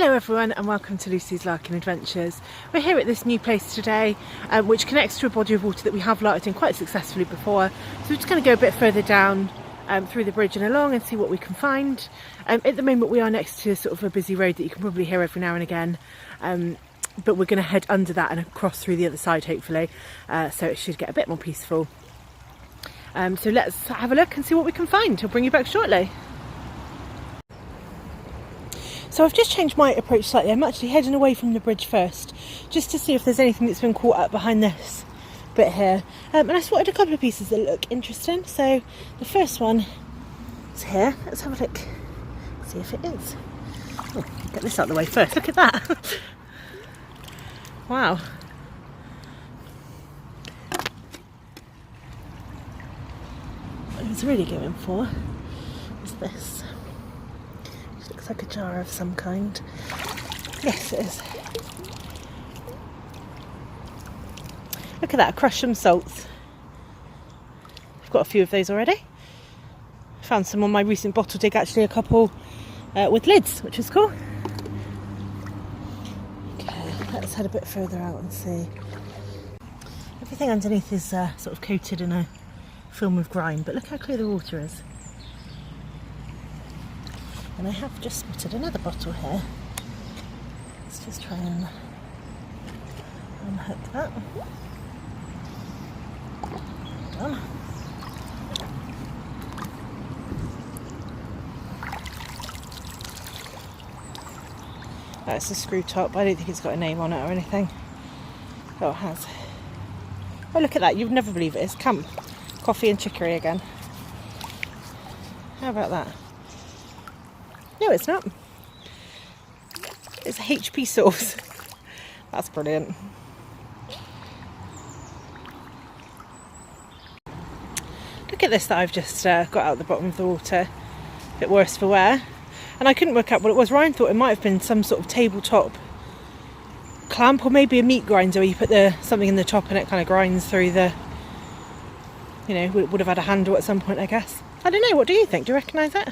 Hello everyone and welcome to Lucy's Larking Adventures. We're here at this new place today which connects to a body of water that we have larked in quite successfully before. So we're just going to go a bit further down through the bridge and along and see what we can find. At the moment we are next to sort of a busy road that you can probably hear every now and again, but we're going to head under that and across through the other side hopefully, so it should get a bit more peaceful. So let's have a look and see what we can find. I'll bring you back shortly. So I've just changed my approach slightly. I'm actually heading away from the bridge first, just to see if there's anything that's been caught up behind this bit here. And I spotted a couple of pieces that look interesting. So the first one is here. Let's have a look, see if it is. Oh, get this out of the way first. Look at that. Wow. What I was really going for is this. Looks like a jar of some kind. Yes, it is. Look at that, crushed some salts. I've got a few of those already. Found some on my recent bottle dig, actually, a couple with lids, which is cool. Okay, let's head a bit further out and see. Everything underneath is sort of coated in a film of grime, but look how clear the water is. And I have just spotted another bottle here. Let's just try and unhook that. Done. That's a screw top. I don't think it's got a name on it or anything. Oh, it has. Oh, look at that. You'd never believe it. It's camp coffee and chicory again. How about that? No, it's not. It's a HP sauce. That's brilliant. Look at this that I've just got out the bottom of the water. A bit worse for wear. And I couldn't work out what it was. Ryan thought it might have been some sort of tabletop clamp or maybe a meat grinder where you put something in the top and it kind of grinds through the, you know, would have had a handle at some point, I guess. I don't know, what do you think? Do you recognise it?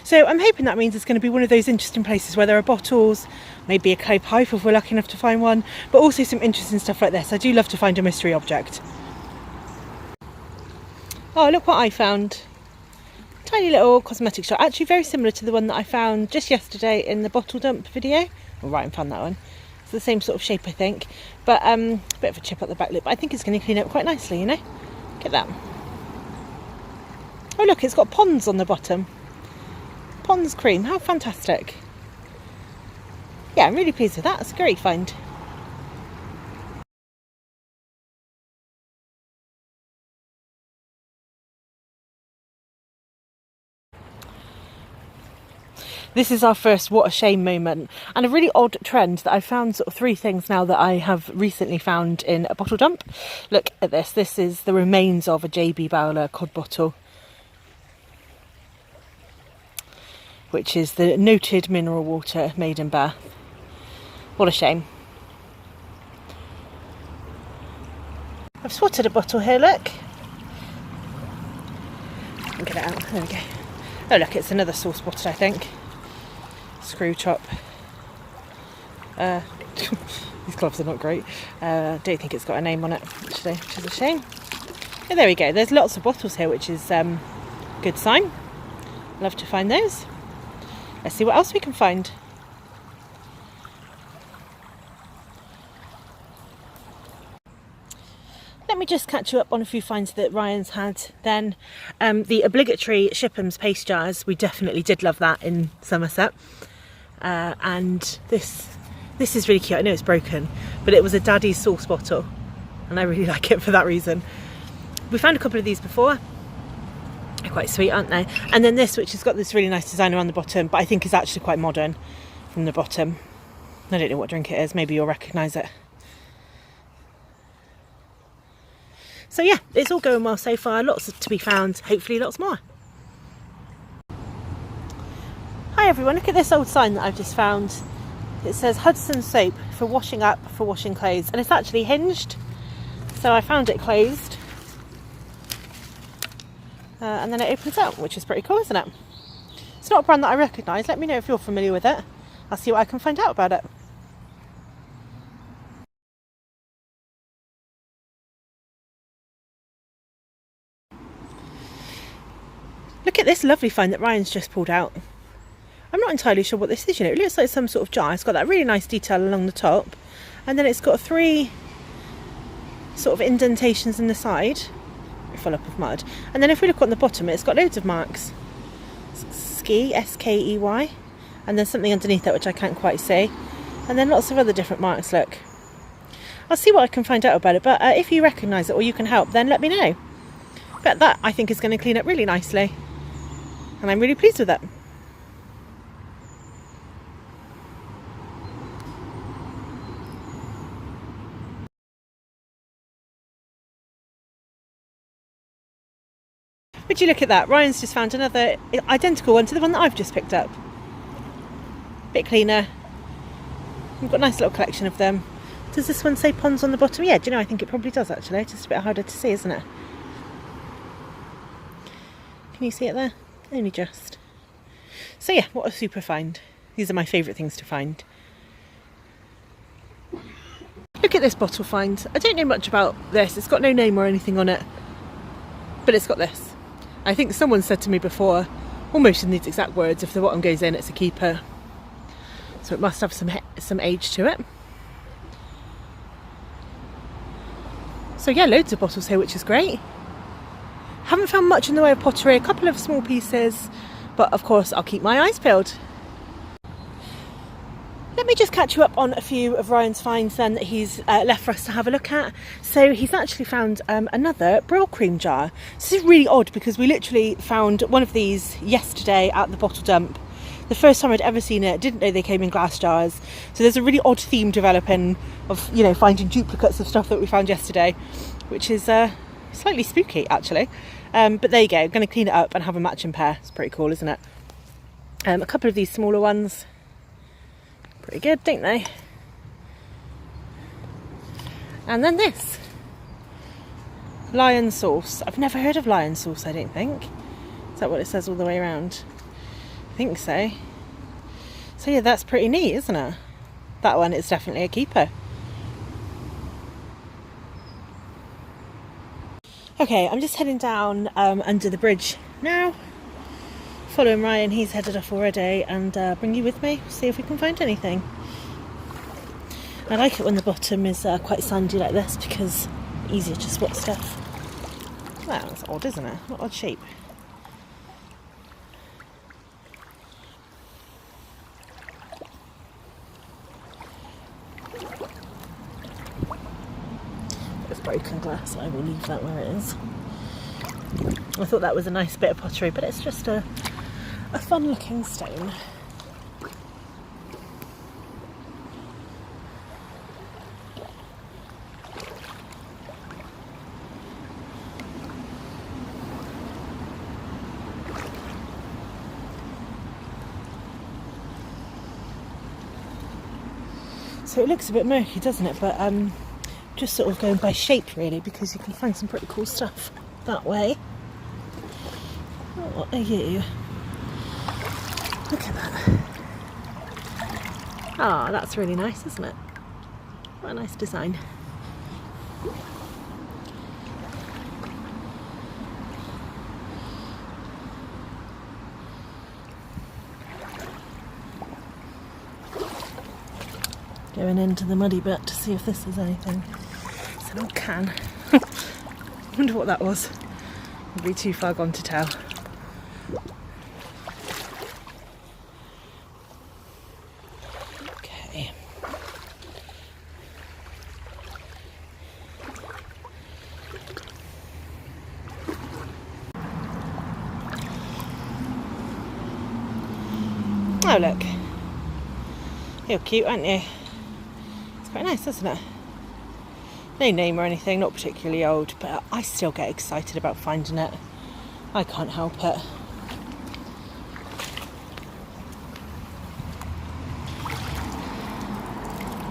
So I'm hoping that means it's going to be one of those interesting places where there are bottles, maybe a clay pipe if we're lucky enough to find one, but also some interesting stuff like this. I do love to find a mystery object. Oh, look what I found. Tiny little cosmetic shop, actually very similar to the one that I found just yesterday in the bottle dump video. Well, Ryan found that one. It's the same sort of shape, I think, but a bit of a chip at the back lip, but I think it's going to clean up quite nicely, you know. Look at that. Oh look, it's got ponds on the bottom. Pond's cream, how fantastic. Yeah, I'm really pleased with that. It's a great find. This is our first what a shame moment, and a really odd trend that I found sort of three things now that I have recently found in a bottle dump. Look at this. This is the remains of a JB Bowler cod bottle, which is the noted mineral water made in Bath. What a shame. I've spotted a bottle here, look. I'll get it out, there we go. Oh look, it's another sauce bottle, I think. Screw top. These gloves are not great. Don't think it's got a name on it, actually, which is a shame. Oh, there we go, there's lots of bottles here, which is good sign. Love to find those. Let's see what else we can find. Let me just catch you up on a few finds that Ryan's had then. The obligatory Shipham's paste jars, we definitely did love that in Somerset. And this is really cute. I know it's broken, but it was a Daddy's sauce bottle and I really like it for that reason. We found a couple of these before. They're quite sweet, aren't they? And then this, which has got this really nice design around the bottom, but I think is actually quite modern from the bottom. I don't know what drink it is, maybe you'll recognise it. So yeah, it's all going well so far, lots to be found, hopefully lots more. Hi everyone, look at this old sign that I've just found. It says Hudson soap for washing up, for washing clothes, and it's actually hinged, so I found it closed. And then it opens up, which is pretty cool, isn't it? It's not a brand that I recognise. Let me know if you're familiar with it. I'll see what I can find out about it. Look at this lovely find that Ryan's just pulled out. I'm not entirely sure what this is, you know. It looks like some sort of jar. It's got that really nice detail along the top, and then it's got 3 sort of indentations in the side, full up of mud. And then if we look on the bottom, it's got loads of marks. Ski, S-K-E-Y, and there's something underneath that which I can't quite see. And then lots of other different marks, look. I'll see what I can find out about it, but if you recognise it or you can help, then let me know. But that, I think, is going to clean up really nicely. And I'm really pleased with it. Would you look at that? Ryan's just found another identical one to the one that I've just picked up. Bit cleaner. We've got a nice little collection of them. Does this one say ponds on the bottom? Yeah, do you know, I think it probably does actually. It's just a bit harder to see, isn't it? Can you see it there? Only just. So yeah, what a super find. These are my favourite things to find. Look at this bottle find. I don't know much about this. It's got no name or anything on it. But it's got this. I think someone said to me before, almost in these exact words, if the bottom goes in, it's a keeper. So it must have some age to it. So yeah, loads of bottles here, which is great. Haven't found much in the way of pottery, a couple of small pieces, but of course I'll keep my eyes peeled. Let me just catch you up on a few of Ryan's finds then that he's left for us to have a look at. So he's actually found another Brill cream jar. This is really odd because we literally found one of these yesterday at the bottle dump. The first time I'd ever seen it, didn't know they came in glass jars. So there's a really odd theme developing of, you know, finding duplicates of stuff that we found yesterday, which is slightly spooky actually. But there you go, I'm going to clean it up and have a matching pair. It's pretty cool, isn't it? A couple of these smaller ones. Pretty good, don't they? And then this. Lion sauce. I've never heard of lion sauce, I don't think. Is that what it says all the way around? I think so. So yeah, that's pretty neat, isn't it? That one is definitely a keeper. Okay, I'm just heading down under the bridge now. Following Ryan, he's headed off already, and bring you with me, see if we can find anything. I like it when the bottom is quite sandy like this because easier to spot stuff. Well, that's odd, isn't it? What odd shape. Bit of broken glass, I will leave that where it is. I thought that was a nice bit of pottery, but it's just a fun looking stone. So it looks a bit murky, doesn't it? But just sort of going by shape really, because you can find some pretty cool stuff that way. What are you? Look at that. Ah, that's really nice, isn't it? What a nice design. Going into the muddy bit to see if this is anything. It's an old can. Wonder what that was. Would be too far gone to tell. Okay. Oh look. You're cute, aren't you? It's quite nice, isn't it? No name or anything, not particularly old, but I still get excited about finding it. I can't help it.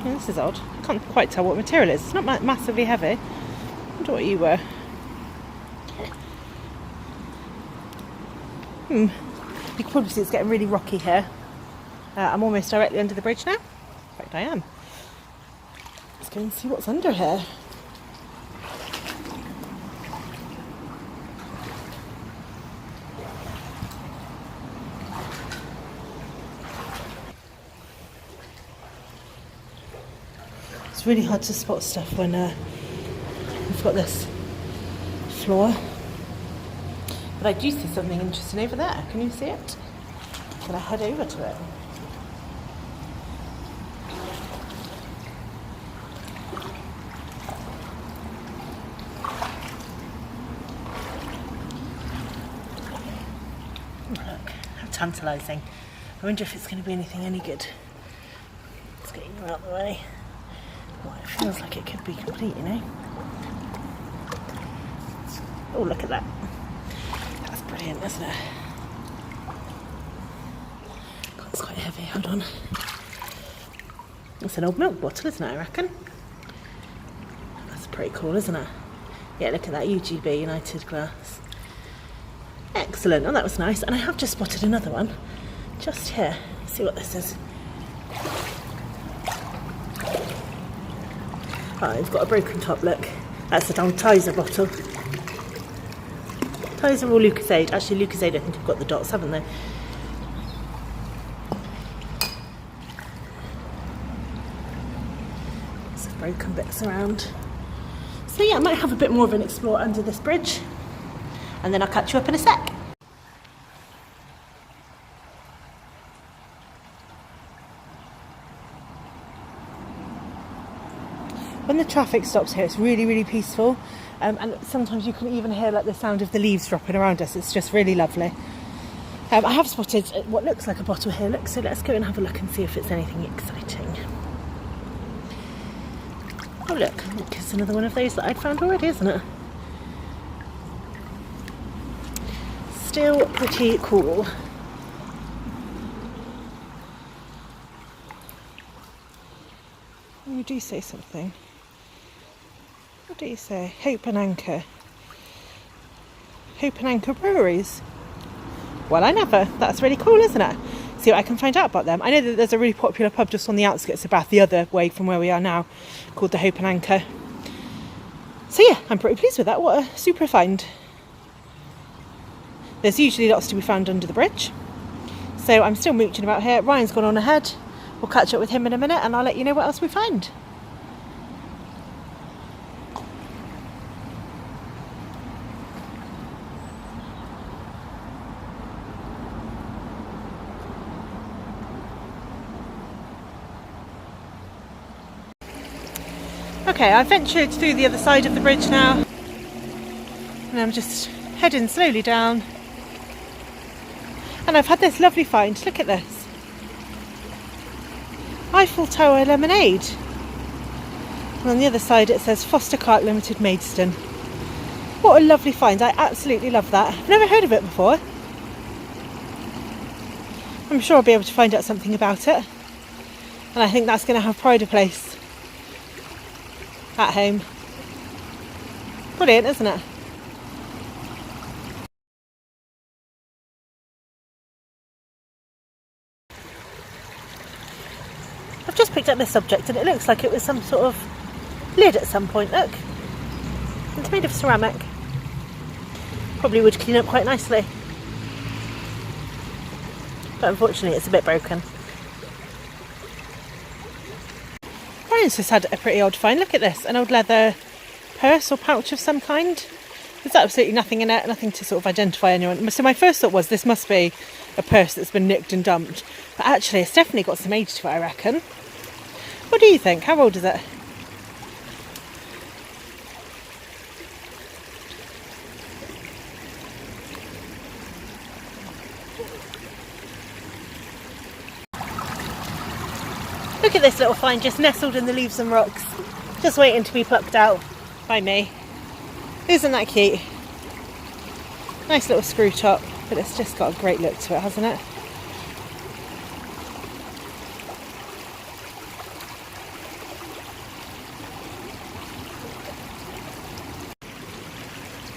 Yeah, this is odd. I can't quite tell what material it is. It's not massively heavy. I wonder what you were. You can probably see it's getting really rocky here. I'm almost directly under the bridge now. In fact, I am. Let's go and see what's under here. It's really hard to spot stuff when we've got this floor. But I do see something interesting over there. Can you see it? Can I head over to it? Look, how tantalising. I wonder if it's going to be anything any good. Let's get you out of the way. Well, it feels like it could be complete, you know. Oh, look at that. That's brilliant, isn't it? God, it's quite heavy. Hold on. It's an old milk bottle, isn't it, I reckon? That's pretty cool, isn't it? Yeah, look at that. UGB, United Glass. Excellent. Oh, that was nice. And I have just spotted another one. Just here. Let's see what this is. Oh, it's got a broken top, look. That's an old Tizer bottle. Tizer or Lucozade. Actually, Lucozade, I think, have got the dots, haven't they? Some broken bits around. So yeah, I might have a bit more of an explore under this bridge. And then I'll catch you up in a sec. When the traffic stops here, it's really, really peaceful. And sometimes you can even hear like the sound of the leaves dropping around us. It's just really lovely. I have spotted what looks like a bottle here. Look, so let's go and have a look and see if it's anything exciting. Oh look, it's another one of those that I'd found already, isn't it? Still pretty cool. You do say something. What do you say? Hope and Anchor. Hope and Anchor Breweries. Well, I never. That's really cool, isn't it? See what I can find out about them. I know that there's a really popular pub just on the outskirts of Bath, the other way from where we are now, called the Hope and Anchor. So yeah, I'm pretty pleased with that. What a super find. There's usually lots to be found under the bridge. So I'm still mooching about here. Ryan's gone on ahead. We'll catch up with him in a minute and I'll let you know what else we find. Okay, I've ventured through the other side of the bridge now and I'm just heading slowly down, and I've had this lovely find. Look at this. Eiffel Tower lemonade. And on the other side it says Foster Cart Limited Maidstone. What a lovely find. I absolutely love that. I've never heard of it before. I'm sure I'll be able to find out something about it, and I think that's going to have pride of place at home. Brilliant, isn't it? I've just picked up this object and it looks like it was some sort of lid at some point. Look, it's made of ceramic. Probably would clean up quite nicely, but unfortunately it's a bit broken. Brian's just had a pretty odd find. Look at this, an old leather purse or pouch of some kind. There's absolutely nothing in it, nothing to sort of identify anyone. So my first thought was this must be a purse that's been nicked and dumped, but actually it's definitely got some age to it, I reckon. What do you think? How old is it? Look at this little find just nestled in the leaves and rocks, just waiting to be plucked out by me. Isn't that cute? Nice little screw top, but it's just got a great look to it, hasn't it?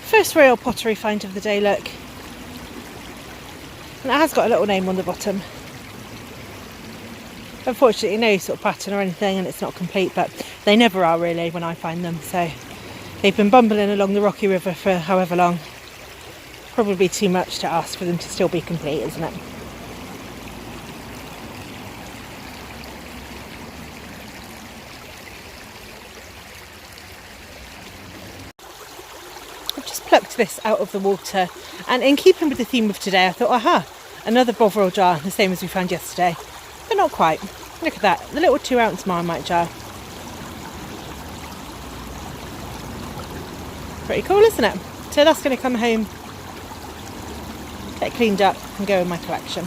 First real pottery find of the day, look. And it has got a little name on the bottom. Unfortunately, no sort of pattern or anything, and it's not complete, but they never are really when I find them. So they've been bumbling along the rocky river for however long. Probably too much to ask for them to still be complete, isn't it? I've just plucked this out of the water, and in keeping with the theme of today, I thought, aha, another bovril jar, the same as we found yesterday, but not quite. Look at that, the little 2 ounce Marmite jar. Pretty cool, isn't it? So that's going to come home, get cleaned up and go in my collection.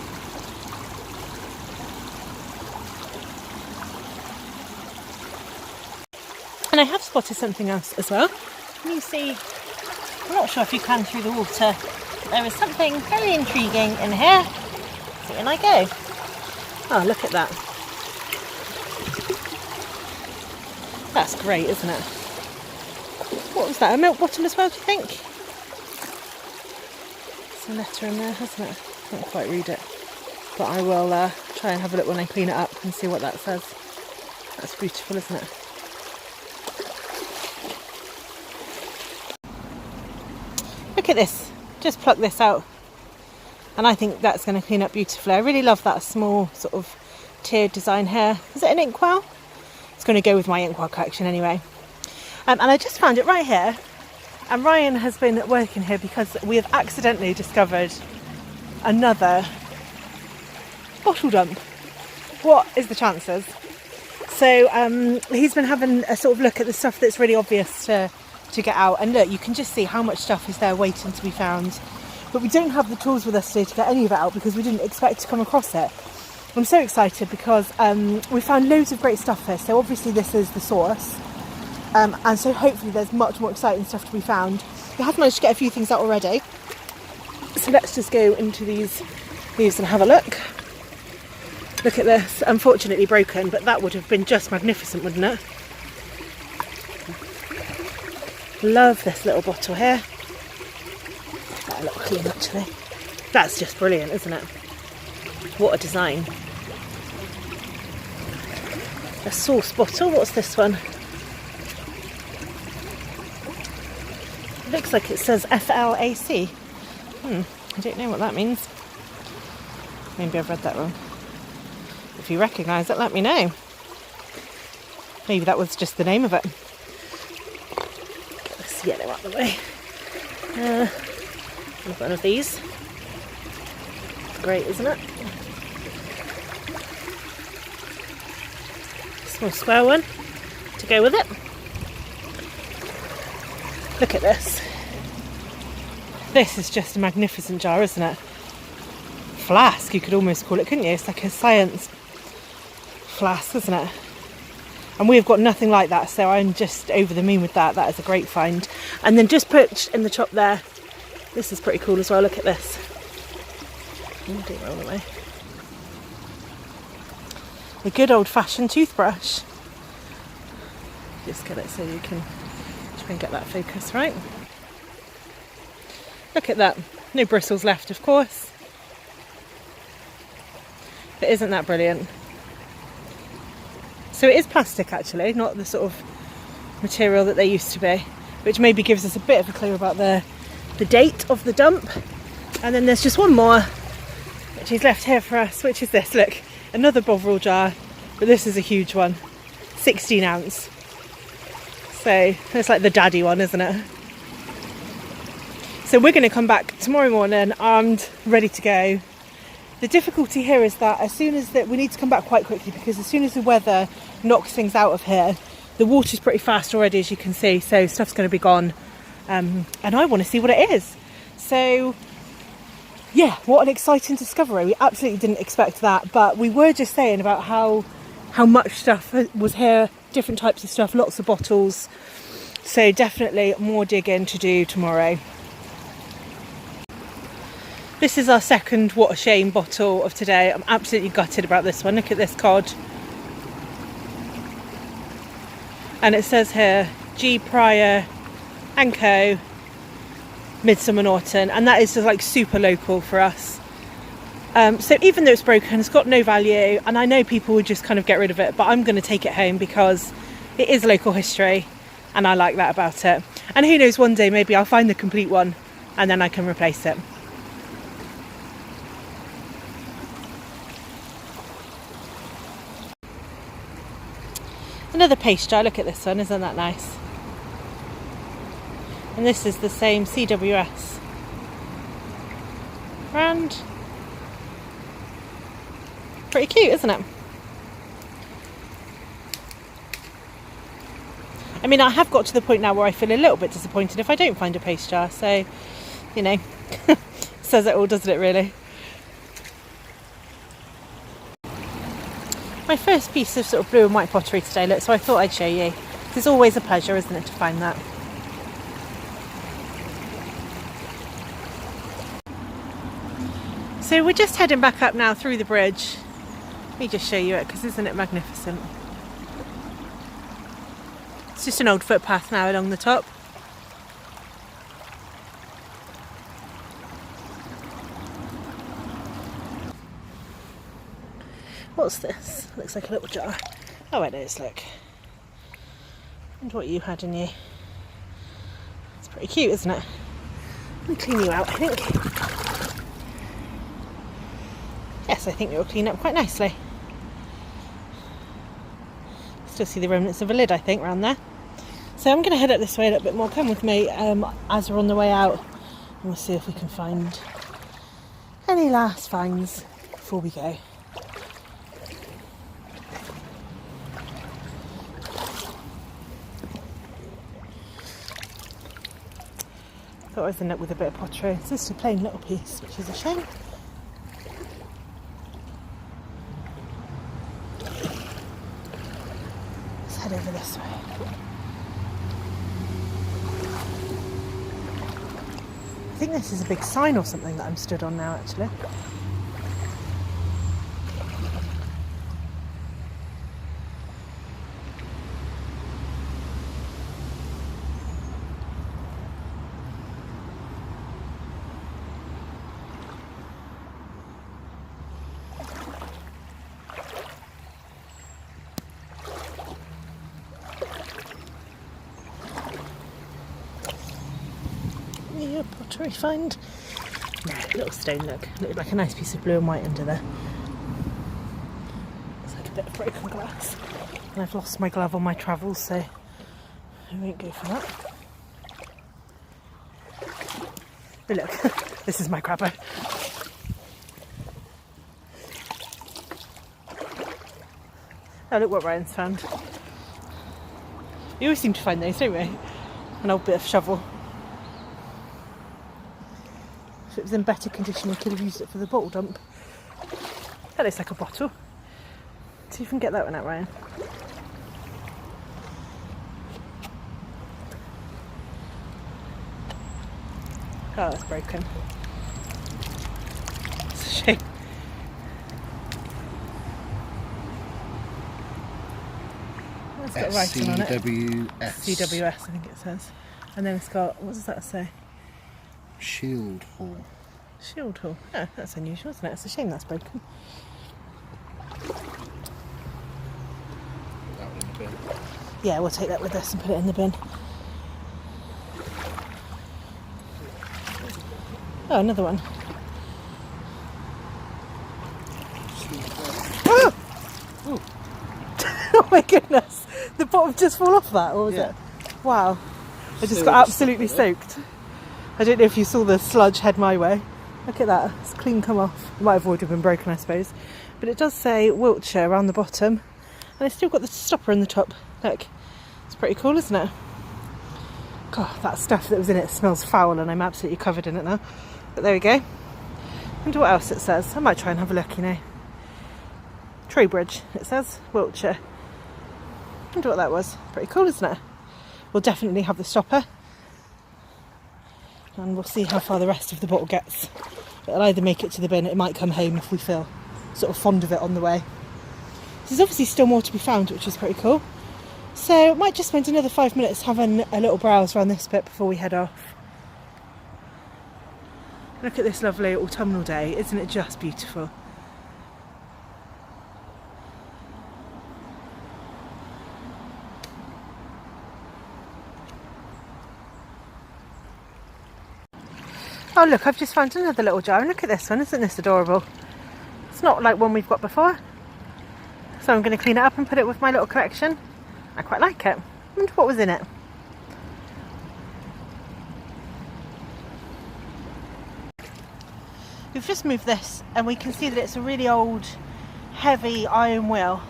And I have spotted something else as well. Can you see? I'm not sure if you can through the water. There is something very intriguing in here. So in I go. Oh, look at that. That's great, isn't it? What was that? A milk bottle as well, do you think? There's a letter in there, hasn't it? Can't quite read it. But I will try and have a look when I clean it up and see what that says. That's beautiful, isn't it? Look at this. Just pluck this out. And I think that's going to clean up beautifully. I really love that small sort of tiered design here. Is it an inkwell? It's going to go with my inkwell collection anyway. And I just found it right here. And Ryan has been working here because we have accidentally discovered another bottle dump. What is the chances? So he's been having a sort of look at the stuff that's really obvious to get out. And look, you can just see how much stuff is there waiting to be found. But we don't have the tools with us today to get any of it out because we didn't expect to come across it. I'm so excited because we found loads of great stuff here. So obviously this is the source. And so hopefully there's much more exciting stuff to be found. We have managed to get a few things out already. So let's just go into these leaves and have a look. Look at this, unfortunately broken, but that would have been just magnificent, wouldn't it? Love this little bottle here. A little clean actually. That's just brilliant, isn't it? What a design. A sauce bottle, what's this one? Looks like it says FLAC. I don't know what that means. Maybe I've read that wrong. If you recognise it, let me know. Maybe that was just the name of it. Get this yellow out of the way. I've got one of these. Great, isn't it? Small square one to go with it. Look at this. This is just a magnificent jar, isn't it? Flask, you could almost call it, couldn't you? It's like a science flask, isn't it? And we've got nothing like that, so I'm just over the moon with that. That is a great find. And then just perched in the top there, this is pretty cool as well. Look at this. Oh, do it all the way. A good old-fashioned toothbrush. Just get it so you can try and get that focus right. Look at that. No bristles left, of course. But isn't that brilliant? So it is plastic actually, not the sort of material that they used to be, which maybe gives us a bit of a clue about the date of the dump. And then there's just one more, which he's left here for us, which is this. Look, another bovril jar, but this is a huge one, 16 ounce. So it's like the daddy one, isn't it? So we're going to come back tomorrow morning armed, ready to go. The difficulty here is that we need to come back quite quickly because as soon as the weather knocks things out of here, the water's pretty fast already, as you can see, so stuff's going to be gone. And I want to see what it is. So yeah, what an exciting discovery. We absolutely didn't expect that, but we were just saying about how much stuff was here, different types of stuff, lots of bottles. So definitely more digging to do tomorrow. This is our second What a Shame bottle of today. I'm absolutely gutted about this one. Look at this cod. And it says here, G. Pryor and Co. Midsummer Norton. And that is just like super local for us. So even though it's broken, it's got no value, and I know people would just kind of get rid of it, but I'm going to take it home because it is local history and I like that about it. And who knows, one day maybe I'll find the complete one and then I can replace it. Another paste jar, look at this one, isn't that nice? And this is the same CWS brand. Pretty cute, isn't it? I mean, I have got to the point now where I feel a little bit disappointed if I don't find a paste jar, so, you know, says it all, doesn't it, really? My first piece of sort of blue and white pottery today, look, so I thought I'd show you. It's always a pleasure, isn't it, to find that. So we're just heading back up now through the bridge. Let me just show you it, because isn't it magnificent? It's just an old footpath now along the top. What's this? Looks like a little jar. Oh, it is, look. And what you had in you. It's pretty cute, isn't it? Let me clean you out, I think. Yes, I think it will clean up quite nicely. Still see the remnants of a lid, I think, around there. So I'm going to head up this way a little bit more. Come with me as we're on the way out, and we'll see if we can find any last finds before we go. Thought I was in it with a bit of pottery. It's just a plain little piece, which is a shame. Let's head over this way. I think this is a big sign or something that I'm stood on now, actually. Yeah, pottery find. No, little stone, look. Looked like a nice piece of blue and white under there. Looks like a bit of broken glass. And I've lost my glove on my travels, so I won't go for that. But look, this is my crabber. Oh, look what Ryan's found. We always seem to find those, don't we? An old bit of shovel. If it was in better condition, we could have used it for the bottle dump. That looks like a bottle. See if we can get that one out, Ryan. Oh, that's broken. It's a shame. It's got writing on it. CWS, I think it says. And then it's got, what does that say? Shield Hall. Shield Hall. Oh, that's unusual, isn't it? It's a shame that's broken. Put that one in the bin. Yeah, we'll take that with us and put it in the bin. Oh, another one. Oh! Oh my goodness! The bottom just fall off that, or was it? Wow. I just got absolutely soaked. I don't know if you saw the sludge head my way. Look at that, it's clean come off. It might have already been broken, I suppose. But it does say Wiltshire around the bottom. And it's still got the stopper in the top. Look, it's pretty cool, isn't it? God, that stuff that was in it smells foul and I'm absolutely covered in it now. But there we go. Wonder what else it says. I might try and have a look, you know. Trowbridge, it says, Wiltshire. Wonder what that was. Pretty cool, isn't it? We'll definitely have the stopper. And we'll see how far the rest of the bottle gets. It'll either make it to the bin, it might come home if we feel sort of fond of it on the way. There's obviously still more to be found, which is pretty cool. So might just spend another 5 minutes having a little browse around this bit before we head off. Look at this lovely autumnal day, isn't it just beautiful? Oh look, I've just found another little jar, and look at this one, isn't this adorable? It's not like one we've got before. So I'm going to clean it up and put it with my little collection. I quite like it. I wonder what was in it. We've just moved this and we can see that it's a really old, heavy iron wheel.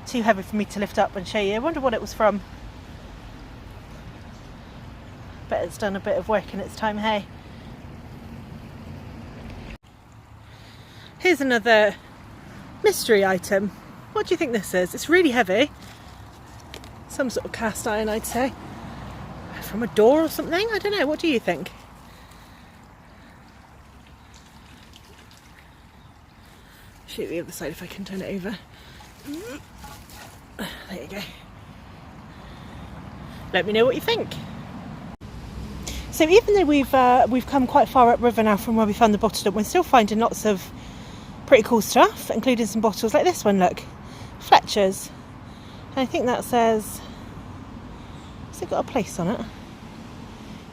Too heavy for me to lift up and show you. I wonder what it was from. Bet it's done a bit of work in its time, hey? Here's another mystery item. What do you think this is? It's really heavy. Some sort of cast iron, I'd say. From a door or something? I don't know. What do you think? Shoot the other side if I can turn it over. There you go. Let me know what you think. So even though we've come quite far upriver now from where we found the bottle dump, we're still finding lots of pretty cool stuff, including some bottles like this one, look. Fletcher's. And I think that says... has it got a place on it?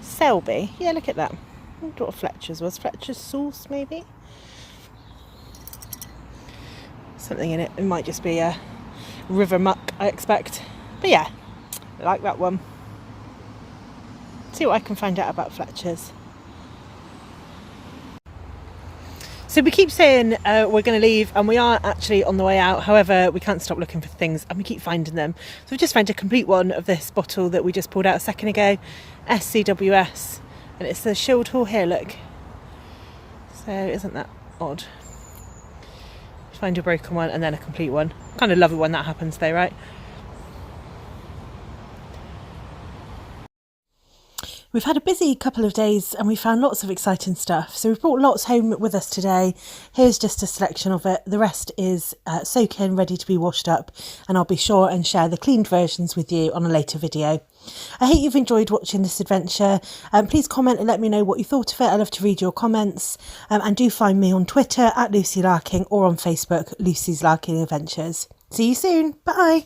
Selby. Yeah, look at that. I wonder what Fletcher's was. Fletcher's sauce, maybe? Something in it. It might just be a river muck, I expect. But yeah, I like that one. See what I can find out about Fletcher's. So we keep saying we're going to leave, and we are actually on the way out. However, we can't stop looking for things and we keep finding them. So we've just found a complete one of this bottle that we just pulled out a second ago, SCWS, and it's the shield hall here, look. So isn't that odd? Find a broken one and then a complete one. Kind of love it when that happens though, right? We've had a busy couple of days and we found lots of exciting stuff. So we've brought lots home with us today. Here's just a selection of it. The rest is soak-in, ready to be washed up. And I'll be sure and share the cleaned versions with you on a later video. I hope you've enjoyed watching this adventure. Please comment and let me know what you thought of it. I love to read your comments. And do find me on Twitter @Lucy Larking or on Facebook, Lucy's Larking Adventures. See you soon. Bye.